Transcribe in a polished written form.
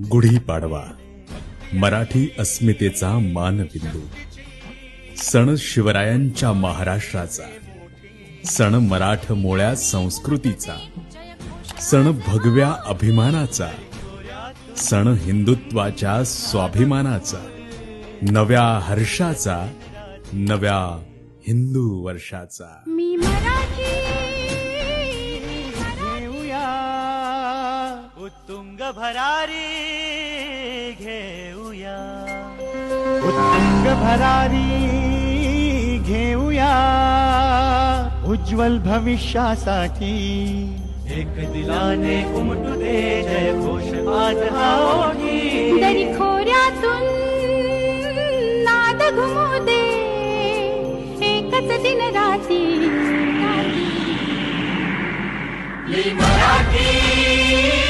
गुढीपाडवा मराठी अस्मितेचा मानबिंदू, सण शिवरायांच्या महाराष्ट्राचा, सण मराठमोळ्या संस्कृतीचा, सण भगव्या अभिमानाचा, सण हिंदुत्वाच्या स्वाभिमानाचा, नव्या हर्षाचा, नव्या हिंदू वर्षाचा. मी मराठी घेऊया उत्तुंग भरारी, घेऊया उत्तुंग भरारी, घेऊया उज्ज्वल भविष्यासाठी. एक दिलाने उमटू दे जय घोष आज हा ओठी. दरी खोऱ्यातून नाद घुमू दे एकच दिन राती. मी मराठी